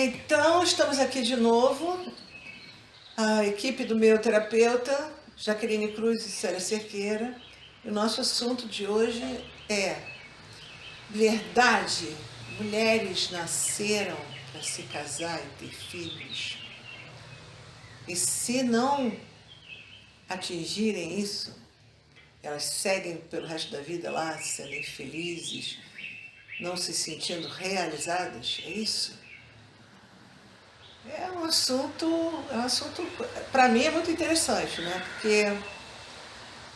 Então, estamos aqui de novo, a equipe do meu terapeuta, Jaqueline Cruz e Célia Cerqueira. E o nosso assunto de hoje é verdade. Mulheres nasceram para se casar e ter filhos. E se não atingirem isso, elas seguem pelo resto da vida lá, sendo infelizes, não se sentindo realizadas, é isso? É um assunto, para mim é muito interessante, né?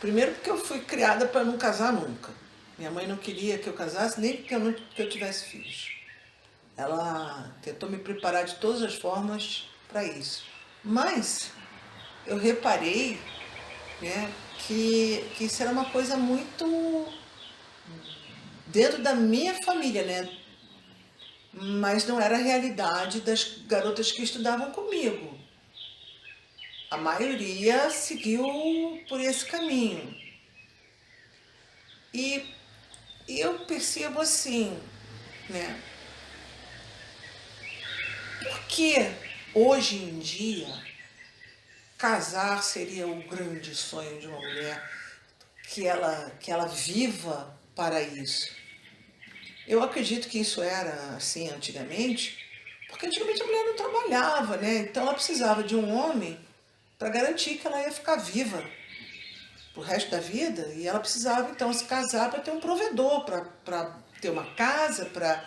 Primeiro porque eu fui criada para não casar nunca. Minha mãe não queria que eu casasse, nem que eu tivesse filhos. Ela tentou me preparar de todas as formas para isso. Mas eu reparei, né, que isso era uma coisa muito dentro da minha família, né? Mas não era a realidade das garotas que estudavam comigo. A maioria seguiu por esse caminho. E eu percebo assim, né? Por que hoje em dia casar seria o grande sonho de uma mulher, que ela viva para isso? Eu acredito que isso era assim antigamente, porque antigamente a mulher não trabalhava, né? Então ela precisava de um homem para garantir que ela ia ficar viva pro resto da vida, e ela precisava então se casar para ter um provedor, para ter uma casa, para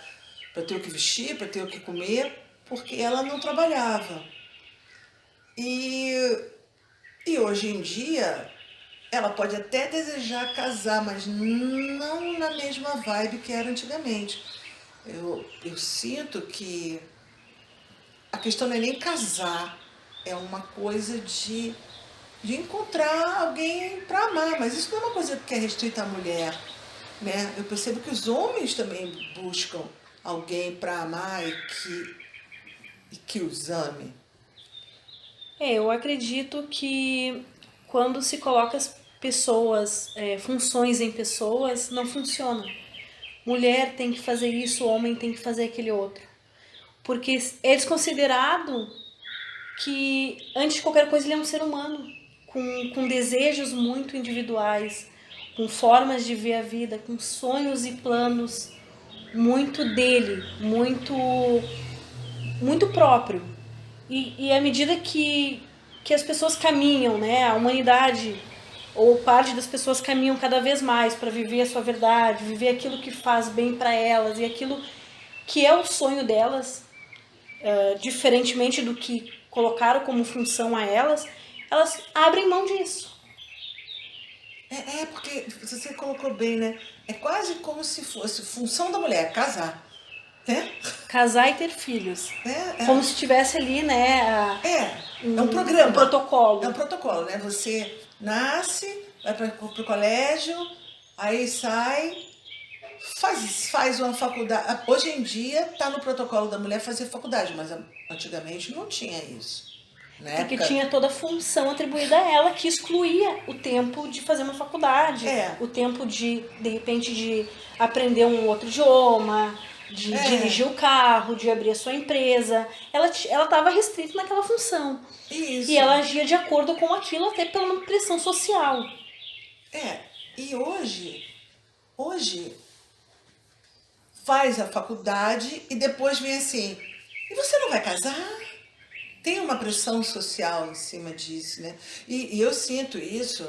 ter o que vestir, para ter o que comer, porque ela não trabalhava. E, e hoje em dia ela pode até desejar casar, mas não na mesma vibe que era antigamente. Eu sinto que a questão não é nem casar, é uma coisa de encontrar alguém para amar, mas isso não é uma coisa que é restrita à mulher, né? Eu percebo que os homens também buscam alguém para amar e que os ame. Eu acredito que quando se coloca as pessoas, funções em pessoas, não funciona. Mulher tem que fazer isso, homem tem que fazer aquele outro. Porque é desconsiderado que, antes de qualquer coisa, ele é um ser humano, com desejos muito individuais, com formas de ver a vida, com sonhos e planos muito dele, muito próprio. E à medida que as pessoas caminham, né, a humanidade ou parte das pessoas caminham cada vez mais para viver a sua verdade, viver aquilo que faz bem para elas e aquilo que é o sonho delas, diferentemente do que colocaram como função a elas, elas abrem mão disso. Porque você colocou bem, né? É quase como se fosse função da mulher, casar, né? Casar e ter filhos. É, Como se tivesse ali, né, é um programa. um protocolo. É um protocolo, né? Você nasce, vai para o colégio, aí sai, faz uma faculdade. Hoje em dia está no protocolo da mulher fazer faculdade, mas antigamente não tinha isso. Na Porque época, tinha toda a função atribuída a ela que excluía o tempo de fazer uma faculdade, o tempo de repente, de aprender um outro idioma, de dirigir o carro, de abrir a sua empresa. Ela estava restrita naquela função. isso. E ela agia de acordo com aquilo, até pela pressão social. E hoje faz a faculdade e depois vem assim, e você não vai casar? Tem uma pressão social em cima disso, né? E eu sinto isso,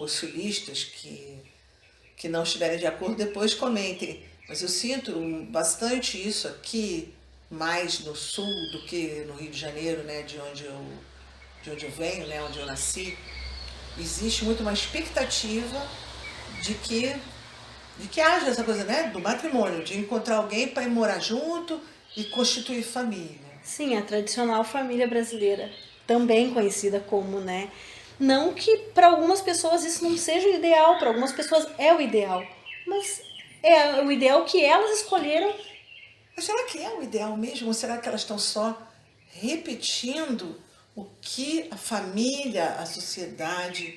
os sulistas que não estiverem de acordo depois comentem, mas eu sinto bastante isso aqui, mais no sul do que no Rio de Janeiro, né, de onde eu venho, né, onde eu nasci. Existe muito uma expectativa de que haja essa coisa, né, do matrimônio, de encontrar alguém para ir morar junto e constituir família. Sim, a tradicional família brasileira, também conhecida como, né? Não que para algumas pessoas isso não seja o ideal, para algumas pessoas é o ideal, mas é o ideal que elas escolheram. Mas será que é o ideal mesmo? Ou será que elas estão só repetindo o que a família, a sociedade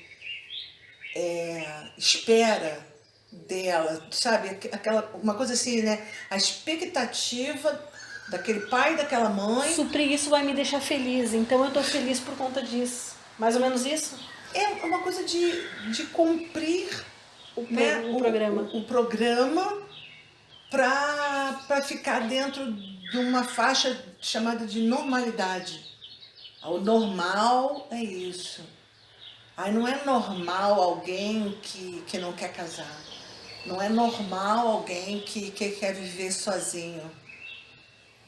espera dela, sabe? Uma coisa assim, né? A expectativa daquele pai e daquela mãe. Suprir isso vai me deixar feliz, então eu tô feliz por conta disso. Mais ou menos isso? É uma coisa de cumprir O programa. o programa para ficar dentro de uma faixa chamada de normalidade. O normal é isso. Aí não é normal alguém que não quer casar. Não é normal alguém que quer viver sozinho.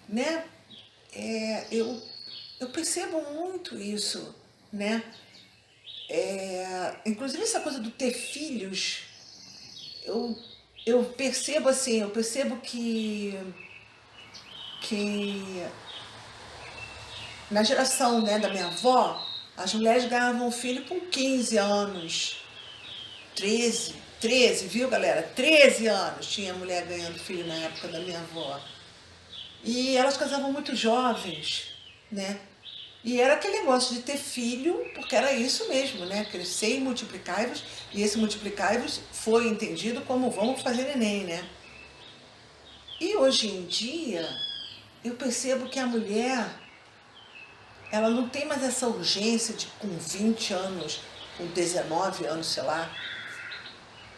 Né? Eu percebo muito isso, né? Inclusive essa coisa do ter filhos, eu percebo assim, que na geração, né, da minha avó, as mulheres ganhavam filho com 15 anos, 13, viu, galera? 13 anos tinha mulher ganhando filho na época da minha avó. E elas casavam muito jovens, né? E era aquele negócio de ter filho, porque era isso mesmo, né? Crescer e multiplicar-vos, e esse multiplicar-vos foi entendido como vamos fazer neném, né? E hoje em dia, eu percebo que a mulher, ela não tem mais essa urgência de com 20 anos, com 19 anos, sei lá,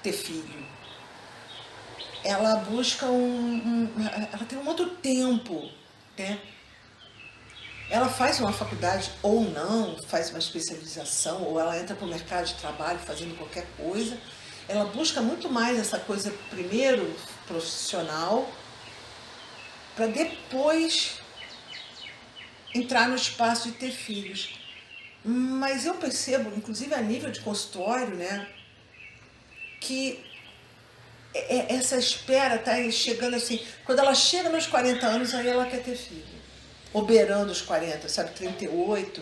ter filho. Ela busca ela tem um outro tempo, né? Ela faz uma faculdade ou não, faz uma especialização, ou ela entra para o mercado de trabalho fazendo qualquer coisa. Ela busca muito mais essa coisa, primeiro, profissional, para depois entrar no espaço de ter filhos. Mas eu percebo, inclusive a nível de consultório, né, que essa espera está chegando assim, quando ela chega nos 40 anos, aí ela quer ter filho. Ou beirando os 40, sabe, 38,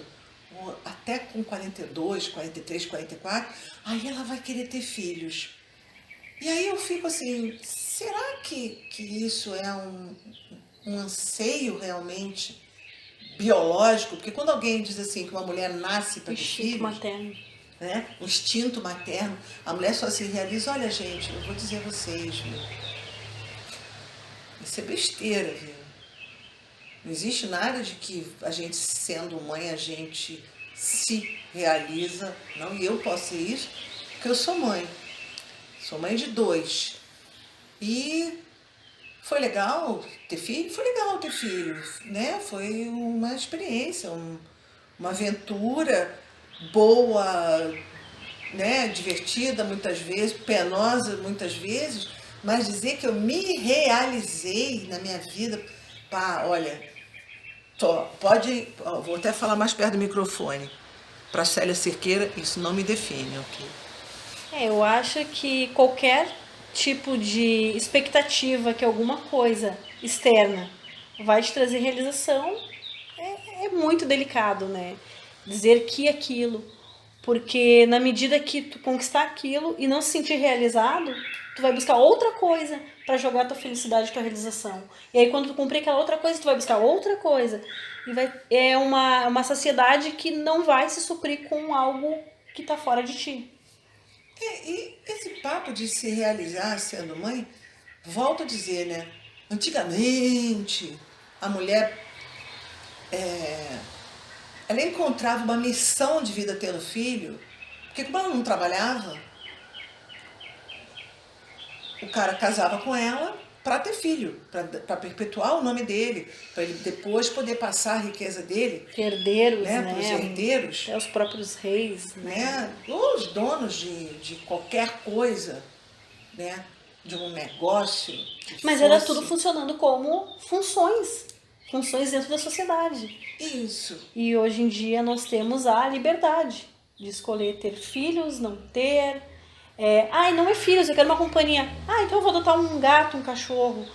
ou até com 42, 43, 44, aí ela vai querer ter filhos. E aí eu fico assim, será que isso é um anseio realmente biológico? Porque quando alguém diz assim que uma mulher nasce para ter filhos, materno. Né? O instinto materno, a mulher só se realiza, olha gente, eu vou dizer a vocês, viu? Isso é besteira, viu? Não existe nada de que a gente, sendo mãe, a gente se realiza. Não, e eu posso ser isso, porque eu sou mãe. Sou mãe de 2. E foi legal ter filho? Foi legal ter filho, né? Foi uma experiência, uma aventura boa, né? Divertida muitas vezes, penosa muitas vezes, mas dizer que eu me realizei na minha vida, pá, olha... Pode, vou até falar mais perto do microfone. Para Célia Cerqueira, isso não me define, ok? Eu acho que qualquer tipo de expectativa que alguma coisa externa vai te trazer realização é muito delicado, né? Dizer que aquilo, porque na medida que tu conquistar aquilo e não se sentir realizado, tu vai buscar outra coisa para jogar tua felicidade, tua realização. E aí quando tu cumprir aquela outra coisa, tu vai buscar outra coisa. E é uma saciedade que não vai se suprir com algo que tá fora de ti. E esse papo de se realizar sendo mãe, volto a dizer, né? Antigamente, a mulher ela encontrava uma missão de vida tendo filho, porque como ela não trabalhava, o cara casava com ela para ter filho, para perpetuar o nome dele, para ele depois poder passar a riqueza dele, Herdeiros, né, para os herdeiros, até os próprios reis, né, os donos de qualquer coisa, né, de um negócio. Mas era tudo funcionando como funções dentro da sociedade. Isso. E hoje em dia nós temos a liberdade de escolher ter filhos, não ter. Não é filhos, eu quero uma companhia. Então eu vou adotar um gato, um cachorro,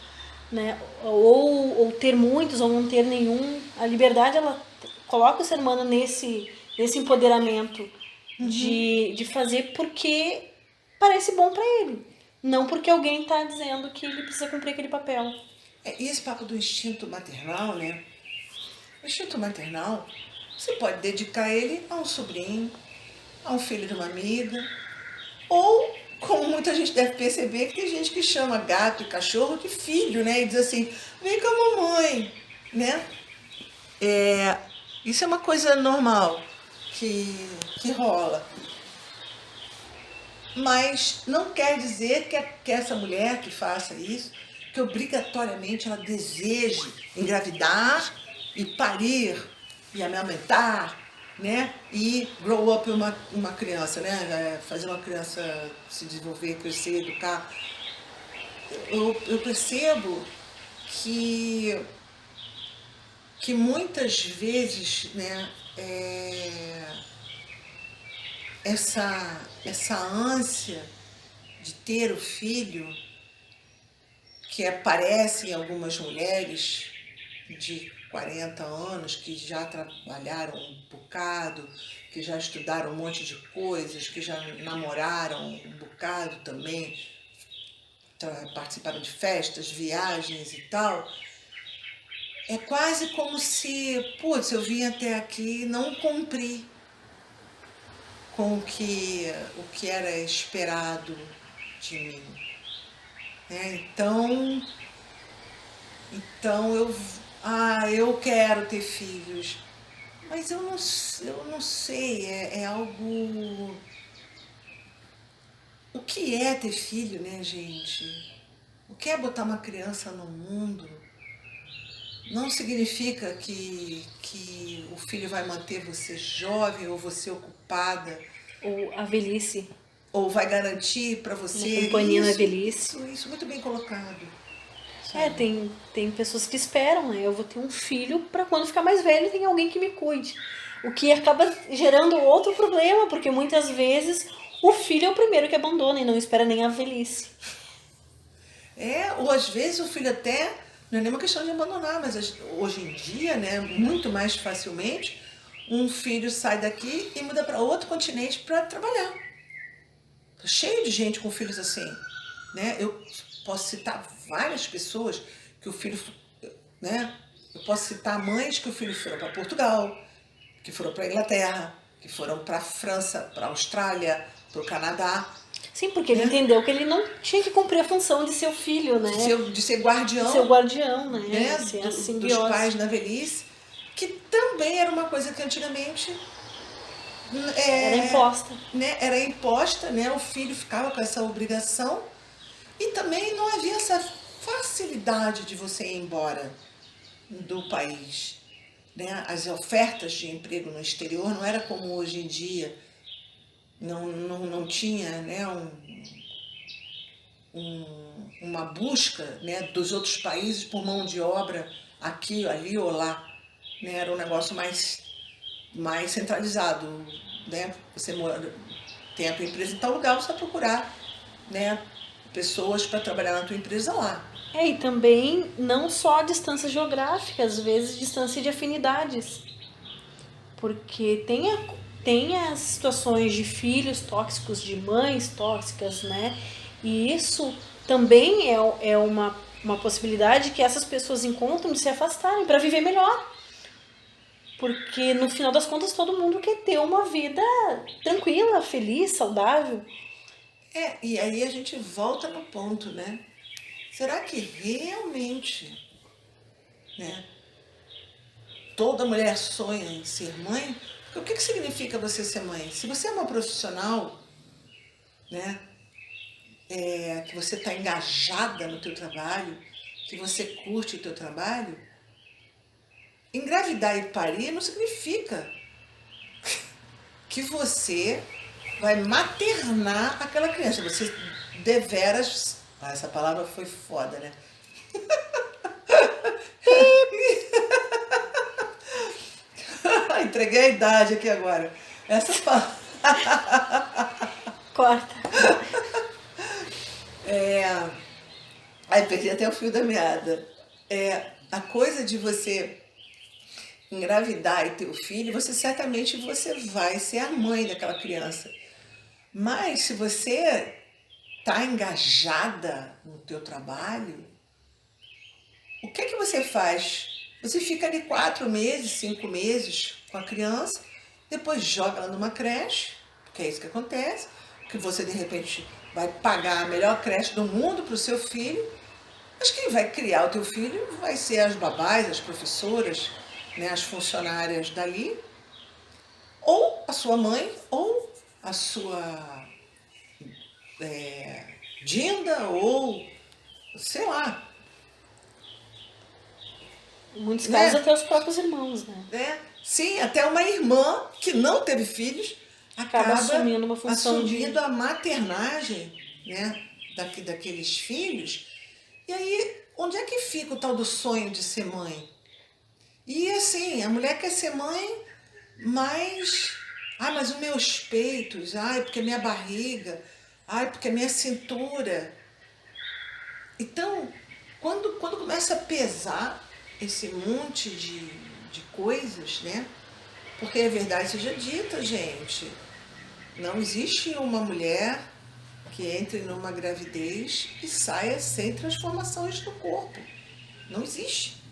né? Ou ter muitos, ou não ter nenhum. A liberdade, ela coloca o ser humano nesse empoderamento de fazer porque parece bom para ele. Não porque alguém está dizendo que ele precisa cumprir aquele papel. E esse papo do instinto maternal, né? O instinto maternal, você pode dedicar ele a um sobrinho, a um filho de uma amiga, ou, como muita gente deve perceber, que tem gente que chama gato e cachorro de filho, né? E diz assim, vem com a mamãe, né? Isso é uma coisa normal que rola. Mas não quer dizer que essa mulher que faça isso, que obrigatoriamente ela deseje engravidar e parir e amamentar, né? E grow up uma criança, né? Fazer uma criança se desenvolver, crescer, educar. Eu percebo que muitas vezes, né, essa ânsia de ter o filho, que aparece em algumas mulheres de 40 anos, que já trabalharam um bocado, que já estudaram um monte de coisas, que já namoraram um bocado também, participaram de festas, viagens e tal. É quase como se, putz, eu vim até aqui e não cumpri com o que era esperado de mim. Então eu quero ter filhos, mas eu não sei, é algo... O que é ter filho, né, gente? O que é botar uma criança no mundo? Não significa que o filho vai manter você jovem ou você ocupada. Ou a velhice. Ou vai garantir para você... Uma companhia na velhice. Isso muito bem colocado. Tem pessoas que esperam, né? Eu vou ter um filho para quando ficar mais velho tem alguém que me cuide. O que acaba gerando outro problema, porque muitas vezes o filho é o primeiro que abandona e não espera nem a velhice. Ou às vezes o filho até... Não é nem uma questão de abandonar, mas hoje em dia, né, muito mais facilmente, um filho sai daqui e muda para outro continente para trabalhar. Tá cheio de gente com filhos assim, né? Eu posso citar várias pessoas que o filho, né? Eu posso citar mães que o filho foram para Portugal, que foram para Inglaterra, que foram para França, para Austrália, para o Canadá. Sim, porque ele entendeu que ele não tinha que cumprir a função de ser o filho, né? De ser guardião. De ser o guardião, né? De ser dos pais na velhice, que também era uma coisa que antigamente era imposta. Né? Era imposta, né? O filho ficava com essa obrigação e também não havia essa facilidade de você ir embora do país. Né? As ofertas de emprego no exterior não era como hoje em dia. Não tinha, né, uma busca, né, dos outros países por mão de obra aqui, ali ou lá. Né? Era um negócio mais centralizado. Né? Você tem a tua empresa em tal lugar, você vai procurar, né, pessoas para trabalhar na tua empresa lá. E também não só a distância geográfica, às vezes distância de afinidades. Porque tem as situações de filhos tóxicos, de mães tóxicas, né? E isso também é uma possibilidade que essas pessoas encontram de se afastarem para viver melhor. Porque no final das contas todo mundo quer ter uma vida tranquila, feliz, saudável. E aí a gente volta no ponto, né? Será que realmente, né, toda mulher sonha em ser mãe? O que significa você ser mãe? Se você é uma profissional, né, que você está engajada no teu trabalho, que você curte o teu trabalho, engravidar e parir não significa que você vai maternar aquela criança. Você deveras... essa palavra foi foda, né? Entreguei a idade aqui agora. Essa palavra... Corta. Aí perdi até o fio da meada. A coisa de você engravidar e ter o filho, certamente você vai ser a mãe daquela criança. Mas se você está engajada no teu trabalho, o que você faz? Você fica ali 4 meses, 5 meses com a criança, depois joga ela numa creche, porque é isso que acontece, que você de repente vai pagar a melhor creche do mundo para o seu filho, Mas quem vai criar o teu filho vai ser as babás, as professoras, né, as funcionárias dali, ou a sua mãe, ou a sua Dinda, ou sei lá, Em muitos casos, né? até os próprios irmãos, né? Sim, até uma irmã que não teve filhos Acaba acaba assumindo uma função assumindo a maternagem, né, daqueles filhos. E aí, onde é que fica o tal do sonho de ser mãe? E assim, a mulher quer ser mãe, mas... Ai, mas os meus peitos, ai, porque minha barriga, ai, porque minha cintura. Então, quando começa a pesar esse monte de coisas, né? Porque a verdade seja dita, gente, não existe uma mulher que entre numa gravidez e saia sem transformações no corpo. Não existe,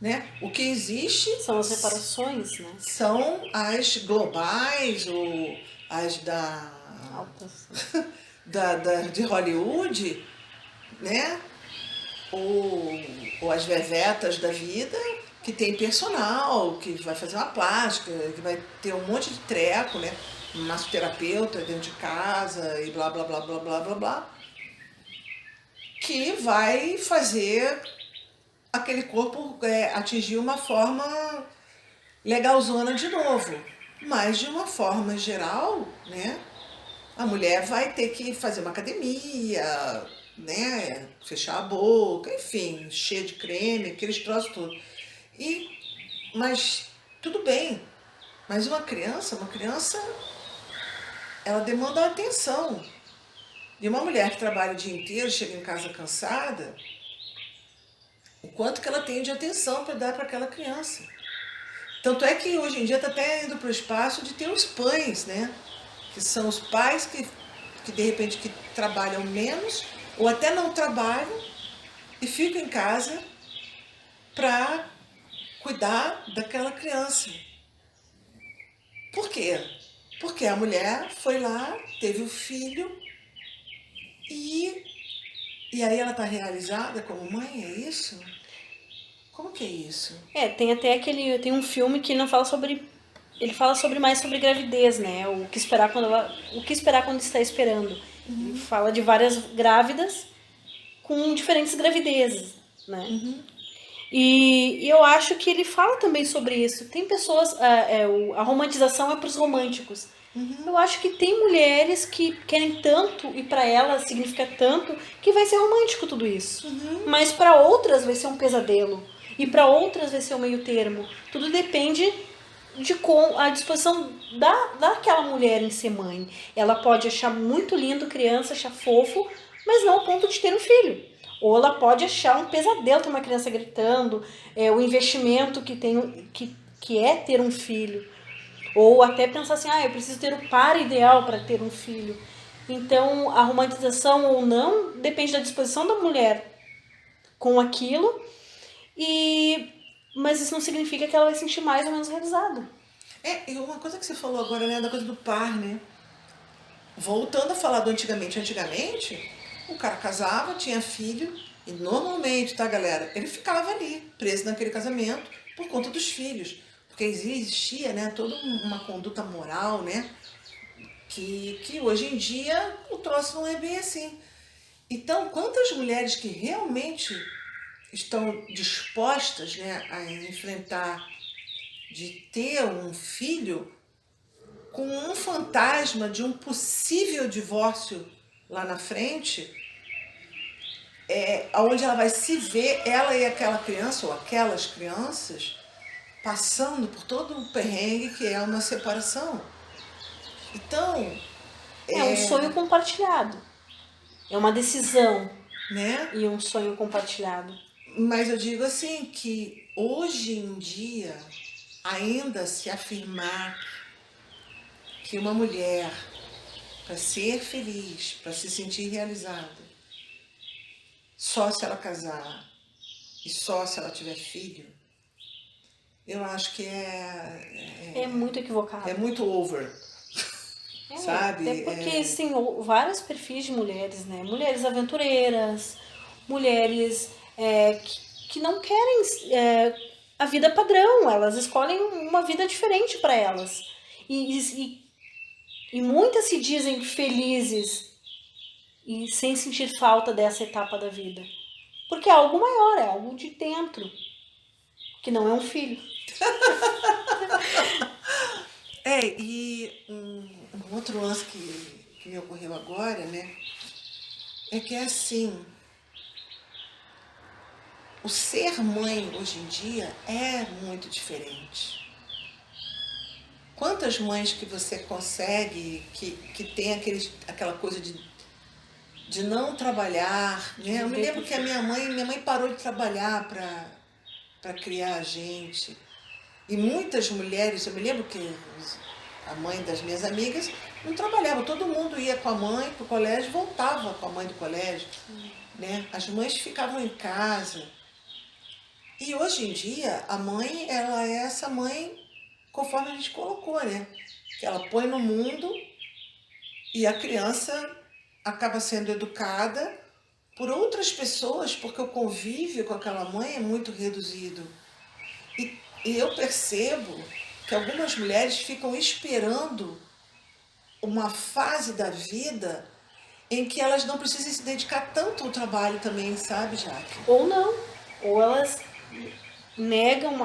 né? O que existe são as reparações, né? são as globais ou as Altas. de Hollywood, né? Ou as vevetas da vida, que tem personal, que vai fazer uma plástica, que vai ter um monte de treco, né? Um massoterapeuta dentro de casa e blá, blá, blá, blá, blá, blá, blá, que vai fazer aquele corpo atingir uma forma legalzona de novo. Mas, de uma forma geral, né? A mulher vai ter que fazer uma academia, né? Fechar a boca, enfim, cheia de creme, aqueles troços todos. Mas tudo bem. Mas uma criança, ela demanda atenção. E uma mulher que trabalha o dia inteiro, chega em casa cansada, o quanto que ela tem de atenção para dar para aquela criança. Tanto é que hoje em dia está até indo para o espaço de ter os pães, né? Que são os pais que de repente que trabalham menos ou até não trabalham e ficam em casa para cuidar daquela criança. Por quê? Porque a mulher foi lá, teve o filho e aí ela está realizada como mãe, é isso? Como que é isso? Tem até tem um filme que não fala sobre, ele fala mais sobre gravidez, né? O que esperar quando está esperando. Ele fala de várias grávidas com diferentes gravidezes, né? E eu acho que ele fala também sobre isso. Tem pessoas, a romantização é para os românticos. Eu acho que tem mulheres que querem tanto e para elas significa tanto que vai ser romântico tudo isso. Mas para outras vai ser um pesadelo. E para outras vai ser um meio termo. Tudo depende de com a disposição daquela mulher em ser mãe. Ela pode achar muito lindo criança, achar fofo, mas não ao ponto de ter um filho. Ou ela pode achar um pesadelo ter uma criança gritando, o investimento que é ter um filho. Ou até pensar assim, eu preciso ter o par ideal para ter um filho. Então, a romantização ou não depende da disposição da mulher com aquilo, mas isso não significa que ela vai se sentir mais ou menos realizada. E uma coisa que você falou agora, né, da coisa do par, né? Voltando a falar do antigamente, o cara casava, tinha filho, e normalmente, tá, galera, ele ficava ali, preso naquele casamento, por conta dos filhos. Porque existia, né, toda uma conduta moral, né, que hoje em dia o troço não é bem assim. Então, quantas mulheres que realmente estão dispostas, né, a enfrentar de ter um filho com um fantasma de um possível divórcio lá na frente, onde ela vai se ver, ela e aquela criança, ou aquelas crianças, passando por todo o perrengue que é uma separação. Então... É um sonho compartilhado. É uma decisão, né? E um sonho compartilhado. Mas eu digo assim, que hoje em dia, ainda se afirmar que uma mulher, para ser feliz, para se sentir realizada, só se ela casar e só se ela tiver filho, eu acho que é muito equivocado. É muito over. Sabe? Até porque existem vários perfis de mulheres, né? Mulheres aventureiras, mulheres que não querem a vida padrão, elas escolhem uma vida diferente para elas. E muitas se dizem felizes e sem sentir falta dessa etapa da vida. Porque é algo maior, é algo de dentro, que não é um filho. E um outro lance que me ocorreu agora, né? É que é assim, o ser mãe hoje em dia é muito diferente. Quantas mães que você consegue que tem aquela coisa de não trabalhar, né? Eu me lembro que minha mãe parou de trabalhar para criar a gente. E muitas mulheres, eu me lembro que a mãe das minhas amigas não trabalhava, todo mundo ia com a mãe para o colégio, voltava com a mãe do colégio, né? As mães ficavam em casa. E hoje em dia, a mãe, ela é essa mãe conforme a gente colocou, né? Que ela põe no mundo e a criança acaba sendo educada por outras pessoas, porque o convívio com aquela mãe é muito reduzido. E eu percebo que algumas mulheres ficam esperando uma fase da vida em que elas não precisem se dedicar tanto ao trabalho também, sabe, Jaque? Ou não. Ou elas negam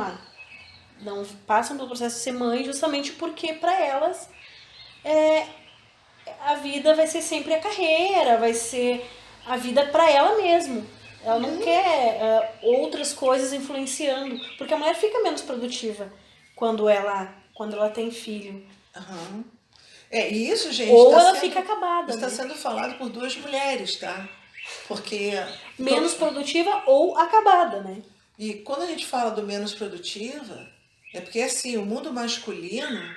não passam pelo processo de ser mãe justamente porque para elas a vida vai ser sempre a carreira, vai ser a vida para ela mesmo. Ela não quer outras coisas influenciando, porque a mulher fica menos produtiva quando ela tem filho. Uhum. E isso, gente, ou ela fica acabada. Está sendo falado por duas mulheres, tá? Porque menos produtiva ou acabada, né? E quando a gente fala do menos produtiva, é porque assim, o mundo masculino,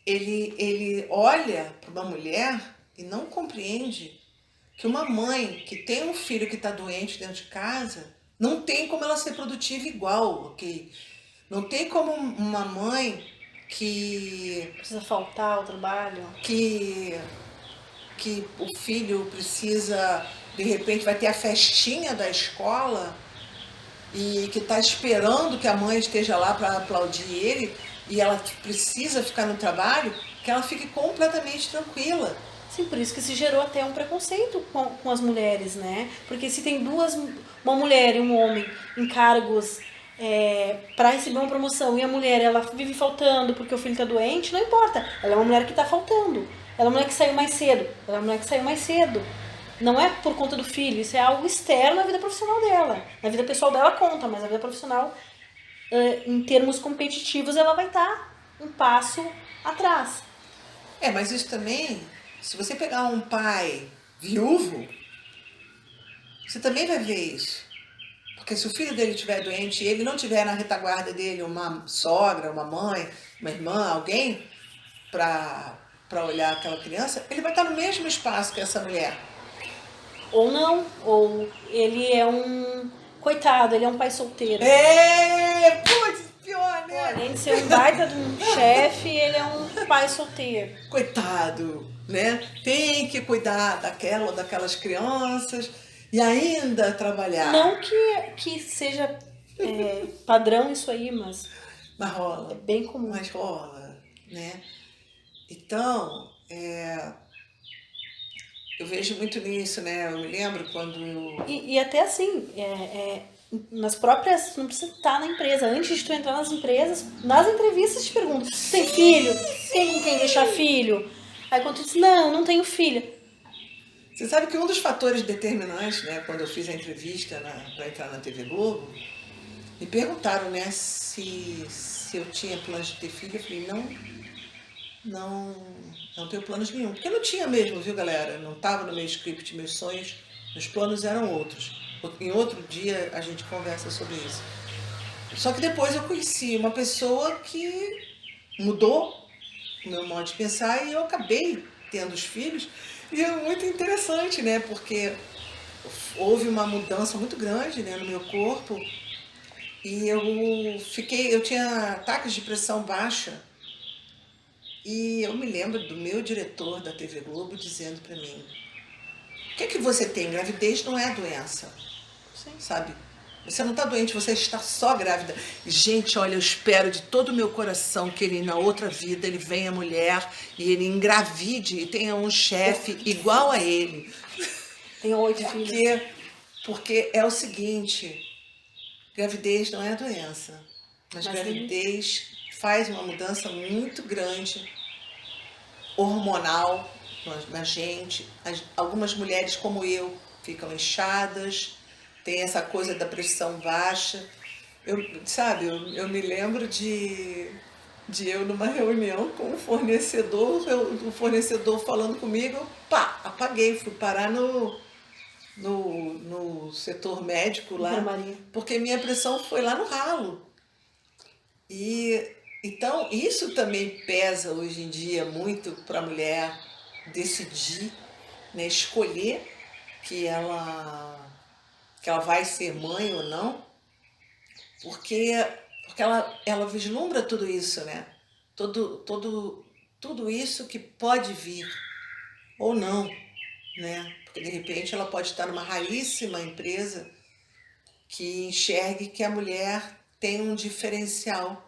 ele olha para uma mulher e não compreende que uma mãe que tem um filho que está doente dentro de casa, não tem como ela ser produtiva igual, ok? Não tem como uma mãe que precisa faltar ao trabalho, que o filho precisa, de repente vai ter a festinha da escola e que está esperando que a mãe esteja lá para aplaudir ele e ela precisa ficar no trabalho, que ela fique completamente tranquila. Sim, por isso que se gerou até um preconceito com as mulheres, né? Porque se tem uma mulher e um homem em cargos para receber uma promoção e a mulher ela vive faltando porque o filho está doente, não importa. Ela é uma mulher que está faltando. Ela é uma mulher que saiu mais cedo. Ela é uma mulher que saiu mais cedo. Não é por conta do filho, isso é algo externo à vida profissional dela. Na vida pessoal dela conta, mas na vida profissional, em termos competitivos, ela vai estar um passo atrás. Mas isso também, se você pegar um pai viúvo, você também vai ver isso. Porque se o filho dele estiver doente e ele não tiver na retaguarda dele uma sogra, uma mãe, uma irmã, alguém para olhar aquela criança, ele vai estar no mesmo espaço que essa mulher. Ou não, ou ele é um coitado, ele é um pai solteiro. Putz, pior, né? Além de ser um baita de um chefe, ele é um pai solteiro. Coitado, né? Tem que cuidar daquelas crianças e ainda trabalhar. Não que seja padrão isso aí, mas rola. É bem comum. Mas rola, né? Então, eu vejo muito nisso, né? Eu me lembro quando eu... E até assim, nas próprias... Não precisa estar na empresa. Antes de tu entrar nas empresas, nas entrevistas te perguntam: tem filho? Tem com quem deixar filho? Aí quando tu diz: não tenho filho. Você sabe que um dos fatores determinantes, né? Quando eu fiz a entrevista para entrar na TV Globo, me perguntaram, né? Se eu tinha planos de ter filho. Eu falei: não tenho planos nenhum. Porque eu não tinha mesmo, viu, galera? Não estava no meu script, meus sonhos, meus planos eram outros. Em outro dia a gente conversa sobre isso. Só que depois eu conheci uma pessoa que mudou o meu modo de pensar e eu acabei tendo os filhos. E é muito interessante, né? Porque houve uma mudança muito grande, né, no meu corpo e eu tinha ataques de pressão baixa. E eu me lembro do meu diretor da TV Globo dizendo para mim: O que é que você tem? Gravidez não é doença, Sim. sabe? Você não está doente, você está só grávida. Gente, olha, eu espero de todo o meu coração que ele, na outra vida, ele venha mulher e ele engravide e tenha um chefe igual a ele. Tenho 8 filhos. Porque é o seguinte, gravidez não é doença, mas Mas gravidez faz uma mudança muito grande, hormonal na gente. Algumas mulheres como eu ficam inchadas, tem essa coisa da pressão baixa. Eu me lembro de eu numa reunião com um fornecedor, o fornecedor falando comigo, pá, apaguei, fui parar no setor médico lá, Enfermaria. porque minha pressão foi lá no ralo. E então isso também pesa hoje em dia muito para a mulher decidir, né, escolher que ela vai ser mãe ou não, porque ela vislumbra tudo isso, né? Tudo isso que pode vir ou não, né? Porque de repente ela pode estar numa raríssima empresa que enxergue que a mulher tem um diferencial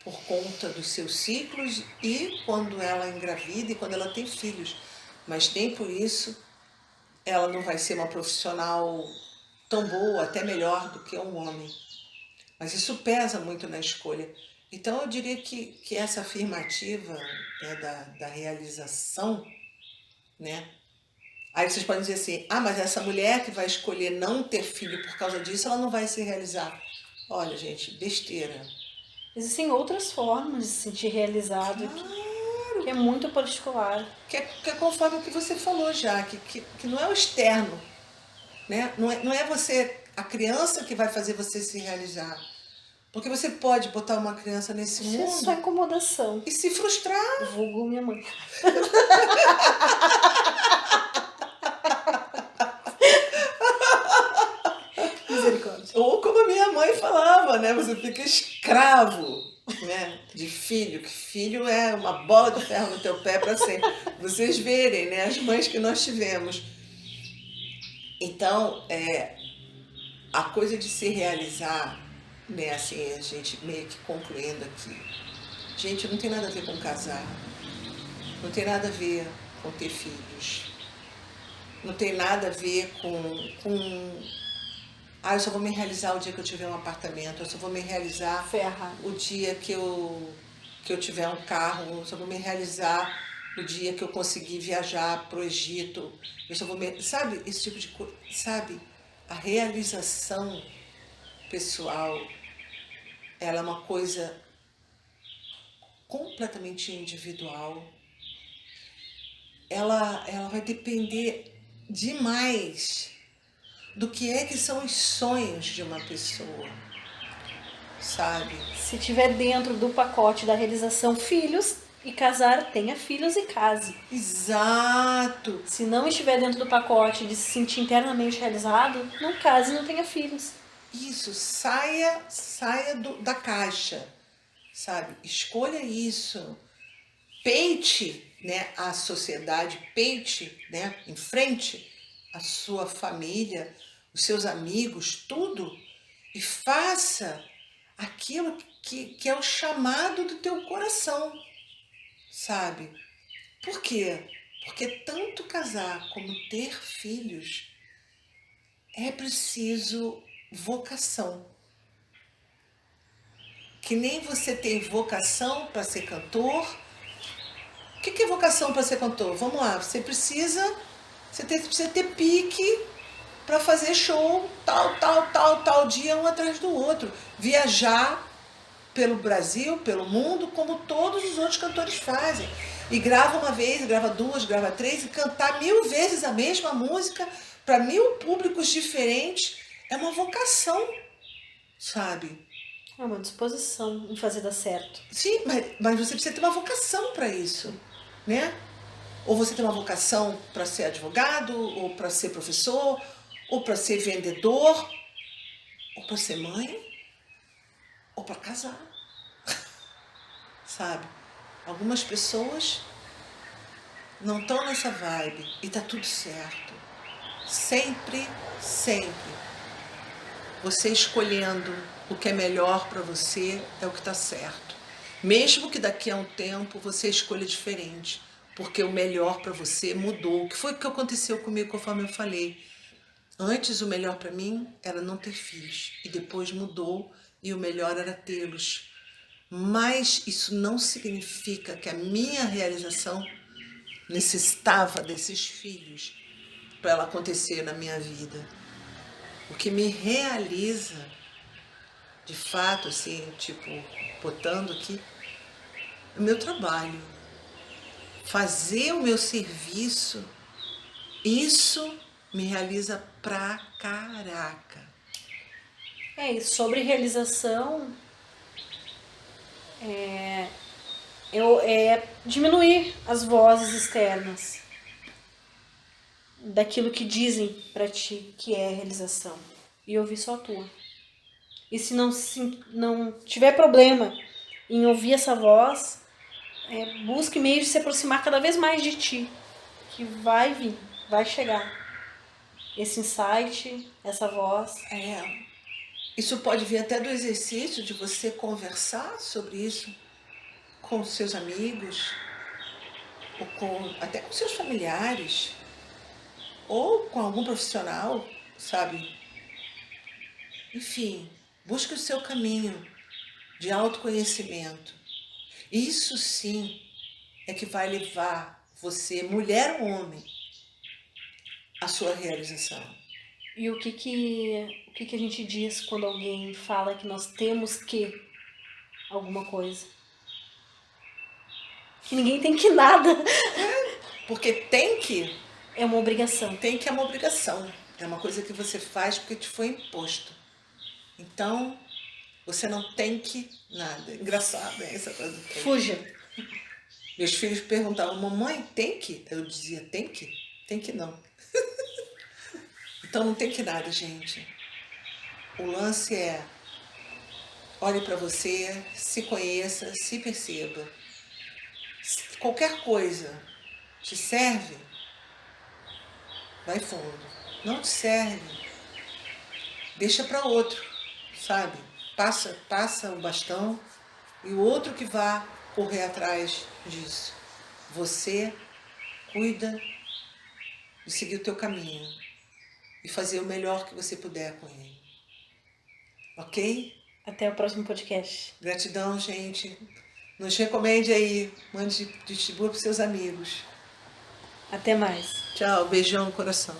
por conta dos seus ciclos e quando ela engravida e quando ela tem filhos. Mas nem por isso ela não vai ser uma profissional tão boa, até melhor do que um homem. Mas isso pesa muito na escolha. Então eu diria que essa afirmativa, né, da realização, né? Aí vocês podem dizer assim, mas essa mulher que vai escolher não ter filho por causa disso, ela não vai se realizar. Olha, gente, besteira. Existem outras formas de se sentir realizado que é muito particular. Que é conforme o que você falou já, que não é o externo, né? Não é você, a criança que vai fazer você se realizar. Porque você pode botar uma criança nesse Isso é mundo só incomodação. e se frustrar. Vulgo minha mãe. Misericórdia. Ou como a minha mãe falava, né? Você fica escravo, né? De filho, que filho é uma bola de ferro no teu pé para sempre. Vocês verem, né? As mães que nós tivemos. Então, a coisa de se realizar, né? Assim, a gente meio que concluindo aqui. Gente, não tem nada a ver com casar. Não tem nada a ver com ter filhos. Não tem nada a ver com eu só vou me realizar o dia que eu tiver um apartamento, eu só vou me realizar o dia que eu tiver um carro, eu só vou me realizar no dia que eu conseguir viajar para o Egito, eu só vou me... Sabe, esse tipo de coisa, sabe? A realização pessoal, ela é uma coisa completamente individual. Ela vai depender demais do que são os sonhos de uma pessoa, sabe? Se tiver dentro do pacote da realização filhos e casar, tenha filhos e case. Exato. Se não estiver dentro do pacote de se sentir internamente realizado, não case e não tenha filhos. Isso, saia da caixa, sabe? Escolha isso. Peite, né, a sociedade, peite, né, enfrente a sua família, os seus amigos, tudo, e faça aquilo que é o chamado do teu coração, sabe? Por quê? Porque tanto casar como ter filhos é preciso vocação. Que nem você tem vocação para ser cantor. O que é vocação para ser cantor? Vamos lá, você precisa ter pique para fazer show tal dia um atrás do outro. Viajar pelo Brasil, pelo mundo, como todos os outros cantores fazem. E grava uma vez, grava duas, grava três, e cantar 1000 vezes a mesma música para 1000 públicos diferentes é uma vocação, sabe? É uma disposição em fazer dar certo. Sim, mas você precisa ter uma vocação para isso, né? Ou você tem uma vocação para ser advogado, ou para ser professor, ou para ser vendedor, ou para ser mãe, ou para casar. Sabe? Algumas pessoas não estão nessa vibe e tá tudo certo. Sempre, sempre. Você escolhendo o que é melhor para você é o que está certo. Mesmo que daqui a um tempo você escolha diferente, porque o melhor para você mudou. O que foi que aconteceu comigo, conforme eu falei? Antes o melhor para mim era não ter filhos e depois mudou e o melhor era tê-los. Mas isso não significa que a minha realização necessitava desses filhos para ela acontecer na minha vida. O que me realiza, de fato, assim, tipo, botando aqui, é o meu trabalho. Fazer o meu serviço, isso me realiza pra caraca. E sobre realização, diminuir as vozes externas daquilo que dizem pra ti que é realização e ouvir só a tua. E se não tiver problema em ouvir essa voz, busque meios de se aproximar cada vez mais de ti, que vai vir, vai chegar esse insight, essa voz. Isso pode vir até do exercício de você conversar sobre isso com seus amigos, ou até com seus familiares, ou com algum profissional, sabe? Enfim, busque o seu caminho de autoconhecimento. Isso sim é que vai levar você, mulher ou homem, à sua realização. E o que a gente diz quando alguém fala que nós temos que alguma coisa? Que ninguém tem que nada. Porque tem que... É uma obrigação. Tem que é uma obrigação. É uma coisa que você faz porque te foi imposto. Então, você não tem que nada. Engraçado, né? Essa coisa do tem. Fuja. Meus filhos perguntavam, mamãe, tem que? Eu dizia, tem que? Tem que não. Então não tem que nada, gente. O lance é, olhe para você, se conheça, se perceba. Se qualquer coisa te serve, vai fundo. Não te serve, deixa para outro, sabe? Passa o bastão e o outro que vá correr atrás disso. Você cuida de seguir o teu caminho e fazer o melhor que você puder com ele. Ok? Até o próximo podcast. Gratidão, gente. Nos recomende aí. Mande, distribua para os seus amigos. Até mais. Tchau, beijão no coração.